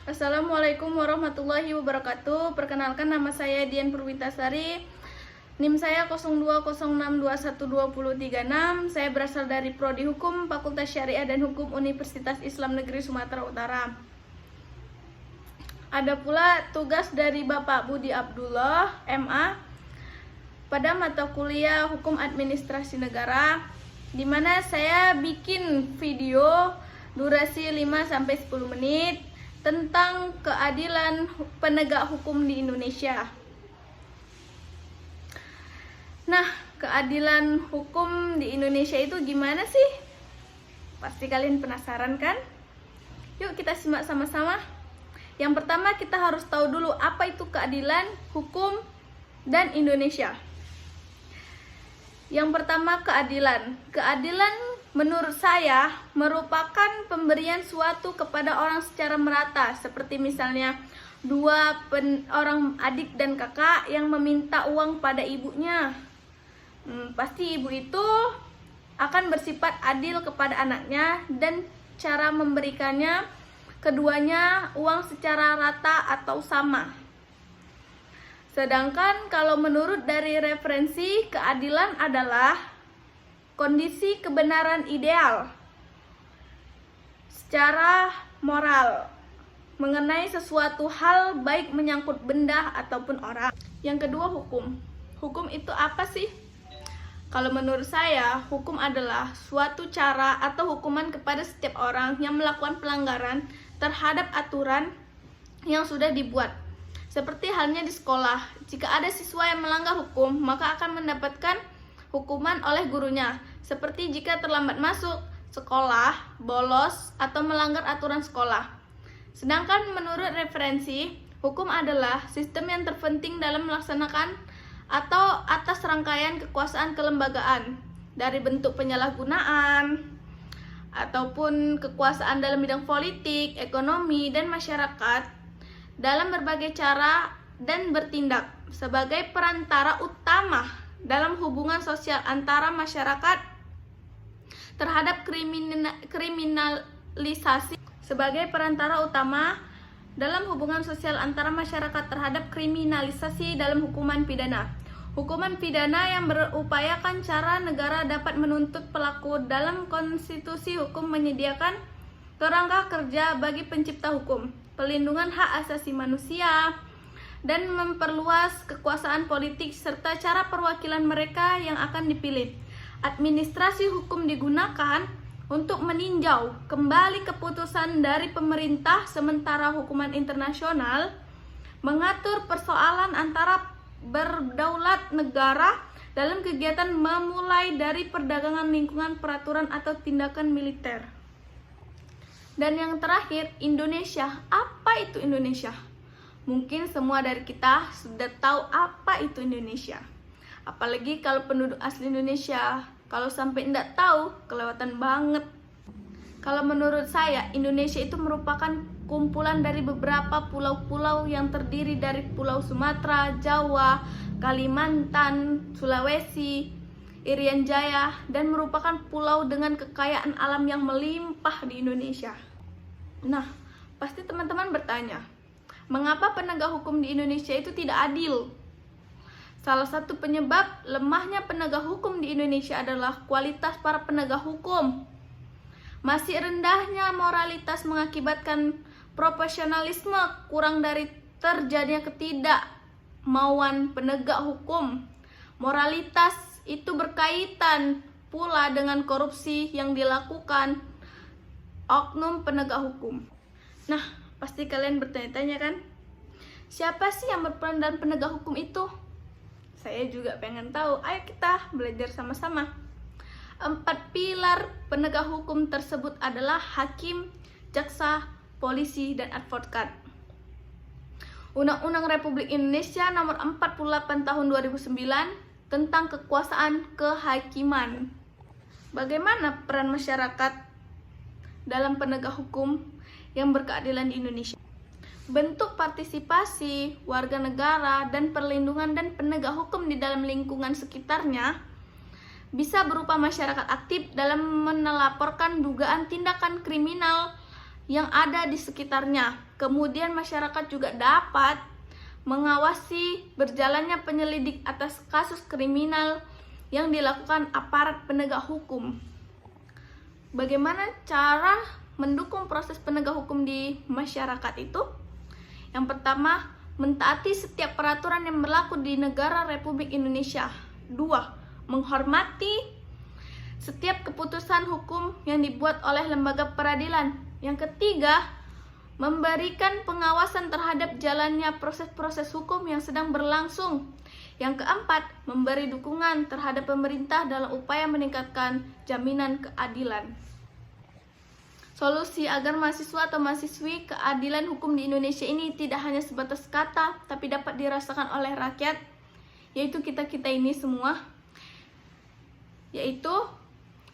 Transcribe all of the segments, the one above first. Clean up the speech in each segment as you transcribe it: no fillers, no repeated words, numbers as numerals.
Assalamualaikum warahmatullahi wabarakatuh. Perkenalkan, nama saya Dian Purwitasari. NIM saya 0206212036. Saya berasal dari Prodi Hukum Fakultas Syariah dan Hukum Universitas Islam Negeri Sumatera Utara. Ada pula tugas dari Bapak Budi Abdullah, MA, pada mata kuliah Hukum Administrasi Negara, di mana saya bikin video durasi 5-10 menit tentang keadilan penegak hukum di Indonesia. Nah, keadilan hukum di Indonesia itu gimana sih? Pasti kalian penasaran kan? Yuk kita simak sama-sama. Yang pertama, kita harus tahu dulu apa itu keadilan hukum dan Indonesia. Yang pertama, keadilan. Keadilan menurut saya merupakan pemberian suatu kepada orang secara merata, seperti misalnya orang adik dan kakak yang meminta uang pada ibunya. Pasti ibu itu akan bersifat adil kepada anaknya, dan cara memberikannya keduanya uang secara rata atau sama. Sedangkan kalau menurut dari referensi, keadilan adalah kondisi kebenaran ideal secara moral mengenai sesuatu hal, baik menyangkut benda ataupun orang. Yang kedua, hukum. Hukum itu apa sih? Kalau menurut saya, hukum adalah suatu cara atau hukuman kepada setiap orang yang melakukan pelanggaran terhadap aturan yang sudah dibuat. Seperti halnya di sekolah, jika ada siswa yang melanggar hukum, maka akan mendapatkan hukuman oleh gurunya. Seperti jika terlambat masuk sekolah, bolos, atau melanggar aturan sekolah. Sedangkan menurut referensi, hukum adalah sistem yang terpenting dalam melaksanakan atau atas rangkaian kekuasaan kelembagaan, dari bentuk penyalahgunaan ataupun kekuasaan dalam bidang politik, ekonomi, dan masyarakat, dalam berbagai cara dan bertindak sebagai perantara utama dalam hubungan sosial antara masyarakat terhadap kriminalisasi, sebagai perantara utama dalam hubungan sosial antara masyarakat terhadap kriminalisasi dalam hukuman pidana. Hukuman pidana yang berupayakan cara negara dapat menuntut pelaku. Dalam konstitusi hukum menyediakan kerangka kerja bagi pencipta hukum, pelindungan hak asasi manusia, dan memperluas kekuasaan politik serta cara perwakilan mereka yang akan dipilih. Administrasi hukum digunakan untuk meninjau kembali keputusan dari pemerintah, sementara hukuman internasional mengatur persoalan antara berdaulat negara dalam kegiatan memulai dari perdagangan lingkungan, peraturan, atau tindakan militer. Dan yang terakhir, Indonesia. Apa itu Indonesia? Mungkin semua dari kita sudah tahu apa itu Indonesia. Apalagi kalau penduduk asli Indonesia. Kalau sampai tidak tahu, kelewatan banget. Kalau menurut saya, Indonesia itu merupakan kumpulan dari beberapa pulau-pulau yang terdiri dari Pulau Sumatera, Jawa, Kalimantan, Sulawesi, Irian Jaya, dan merupakan pulau dengan kekayaan alam yang melimpah di Indonesia. Nah, pasti teman-teman bertanya, mengapa penegak hukum di Indonesia itu tidak adil? Salah satu penyebab lemahnya penegak hukum di Indonesia adalah kualitas para penegak hukum. Masih rendahnya moralitas mengakibatkan profesionalisme, kurang dari terjadinya ketidakmauan penegak hukum. Moralitas itu berkaitan pula dengan korupsi yang dilakukan oknum penegak hukum. Nah, pasti kalian bertanya-tanya kan, siapa sih yang berperan dalam penegak hukum itu? Saya juga pengen tahu. Ayo kita belajar sama-sama. 4 pilar penegak hukum tersebut adalah hakim, jaksa, polisi, dan advokat. Undang-Undang Republik Indonesia Nomor 48 Tahun 2009 tentang kekuasaan kehakiman. Bagaimana peran masyarakat dalam penegak hukum yang berkeadilan di Indonesia? Bentuk partisipasi warga negara dan perlindungan dan penegak hukum di dalam lingkungan sekitarnya bisa berupa masyarakat aktif dalam melaporkan dugaan tindakan kriminal yang ada di sekitarnya, kemudian masyarakat juga dapat mengawasi berjalannya penyelidik atas kasus kriminal yang dilakukan aparat penegak hukum. Bagaimana cara mendukung proses penegak hukum di masyarakat itu? Yang pertama, mentaati setiap peraturan yang berlaku di negara Republik Indonesia. 2. Menghormati setiap keputusan hukum yang dibuat oleh lembaga peradilan. Yang ketiga, memberikan pengawasan terhadap jalannya proses-proses hukum yang sedang berlangsung. Yang keempat, memberi dukungan terhadap pemerintah dalam upaya meningkatkan jaminan keadilan. Solusi agar mahasiswa atau mahasiswi keadilan hukum di Indonesia ini tidak hanya sebatas kata, tapi dapat dirasakan oleh rakyat, yaitu kita-kita ini semua, yaitu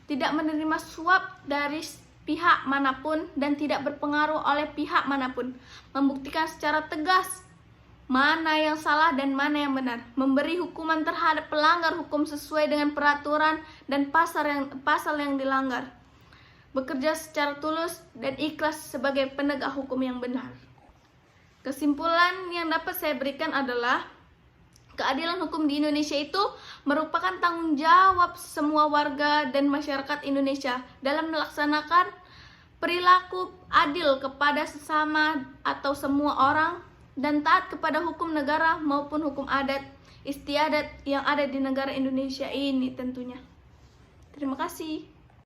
tidak menerima suap dari pihak manapun dan tidak berpengaruh oleh pihak manapun, membuktikan secara tegas mana yang salah dan mana yang benar, memberi hukuman terhadap pelanggar hukum sesuai dengan peraturan dan pasal yang dilanggar, bekerja secara tulus dan ikhlas sebagai penegak hukum yang benar. Kesimpulan yang dapat saya berikan adalah keadilan hukum di Indonesia itu merupakan tanggung jawab semua warga dan masyarakat Indonesia dalam melaksanakan perilaku adil kepada sesama atau semua orang dan taat kepada hukum negara maupun hukum adat istiadat yang ada di negara Indonesia ini tentunya. Terima kasih.